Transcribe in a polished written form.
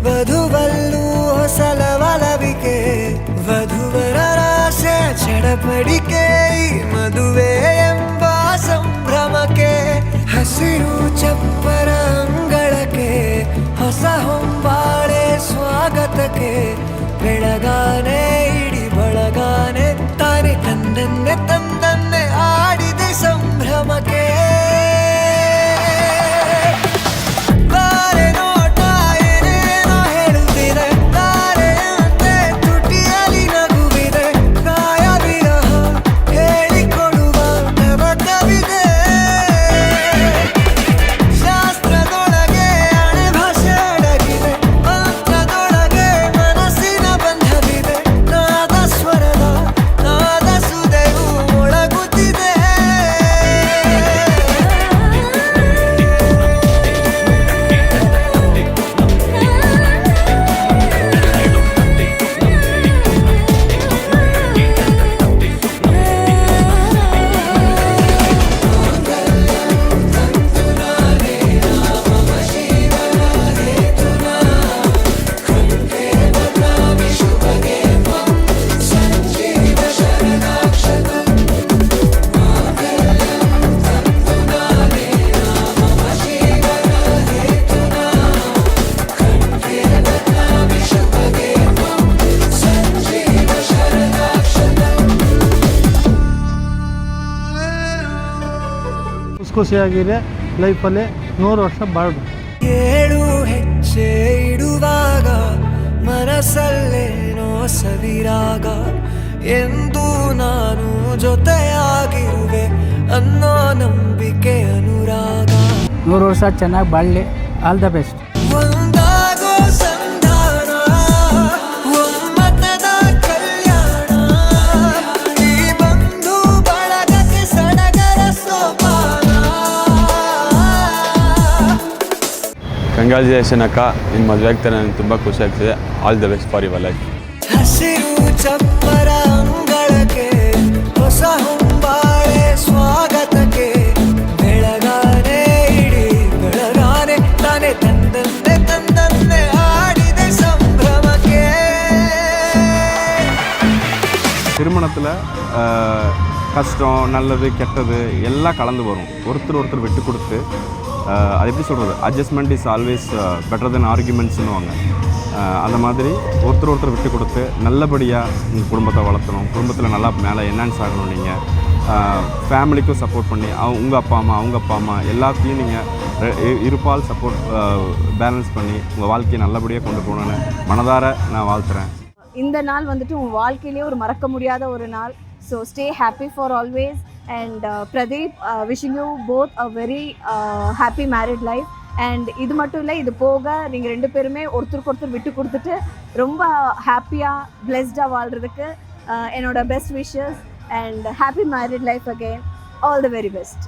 ವಧುವಲ್ಲೂ ಹೊಸಲವಲವಿಕೆ ವಧುವರ ರಾಶೆ ಚಡಪಡಿಕೆ ಈ ಮದುವೆ ಎಂಬ ಸಂಭ್ರಮಕ್ಕೆ ಹಸಿರು ಚಪ್ಪರ ಅಂಗಳಕ್ಕೆ ಹೊಸ ಹೊಂಬಾಳೆ ಸ್ವಾಗತಕ್ಕೆ ಬೆಳಗಾನೆ ಇಡಿ ಬಳಗಾನೆ ತಾನೆ ತಂದನ್ನೆ ತಂದನ್ನೆ ಆಡಿದೆ ಸಂಭ್ರಮಕ್ಕೆ ಖುಷಿಯಾಗಿದೆ ಲೈಫಲ್ಲಿ 100 ವರ್ಷ ಬಾಳ್ಬೇಕು. ಏಳು ಹೆಜ್ಜೆ ಇಡುವಾಗ ಮನಸ್ಸಲ್ಲೇನೋ ಸವಿರಾಗ ಎಂದು ನಾನು ಜೊತೆಯಾಗಿರುವೆ ಅನ್ನೋ ನಂಬಿಕೆ ಅನುರಾಗ 100 ವರ್ಷ ಚೆನ್ನಾಗಿ ಬಾಳಲಿ. All the best. ಒಂದಾಗೋ ಸಂಧಾನ ಒಮ್ಮತದ ಕಲ್ಯಾಣ ಈ ಬಂಧು ಬಳಗಕ್ಕೆ ಸಡಗರ ಸೋಪಾನ. ಕಂಗ್ರಾಚುಲೇಷನ್ ಅಕ್ಕ, ನಿಮ್ಮ ಮದುವೆ ಆಗ್ತಾರೆ ನನಗೆ ತುಂಬ ಖುಷಿ ಆಗ್ತಿದೆ. All the best for your life. ಹಸಿರು ಚಪ್ಪರ ಅಂಗಳಕ್ಕೆ ಹೊಸ ಹೊಂಬಾಳೆ ಸ್ವಾಗತಕ್ಕೆ ಬೆಳಗಾನೆ ಇಡಿ ಬೆಳಗಾನೆ ತಾನೆ ತಂದನ್ನೆ ತಂದನ್ನೆ ஆடிದೆ ಸಂಭ್ರಮಕ್ಕೆ. திருமணத்தில் கஷ்டம் நல்லது கெட்டது எல்லாம் கலந்து வரும். ஒருத்தர் விட்டு கொடுத்து அது எப்படி சொல்கிறது, அட்ஜஸ்ட்மெண்ட் இஸ் ஆல்வேஸ் பெட்டர் தென் ஆர்குமெண்ட்ஸ்னுவாங்க. அந்த மாதிரி ஒருத்தர் விட்டு கொடுத்து நல்லபடியாக உங்கள் குடும்பத்தை வளர்த்தணும். குடும்பத்தில் நல்லா மேலே என்ஹான்ஸ் ஆகணும். நீங்கள் ஃபேமிலிக்கும் சப்போர்ட் பண்ணி உங்கள் அப்பா அம்மா எல்லாத்தையும் நீங்கள் இருப்பால் சப்போர்ட் பேலன்ஸ் பண்ணி உங்கள் வாழ்க்கையை நல்லபடியாக கொண்டு போகணுன்னு மனதார நான் வாழ்த்துறேன். இந்த நாள் வந்துட்டு உன் வாழ்க்கையிலே ஒரு மறக்க முடியாத ஒரு நாள். So stay happy for always. And Pradeep, wishing you both a very happy married life. And இது மட்டும் இல்லை, இது போக நீங்கள் 2 பேருமே ஒருத்தருக்கு விட்டு கொடுத்துட்டு ரொம்ப ஹாப்பியாக பிளெஸ்டாக வாழ்கிறதுக்கு என்னோட best wishes and happy married life again. All the very best.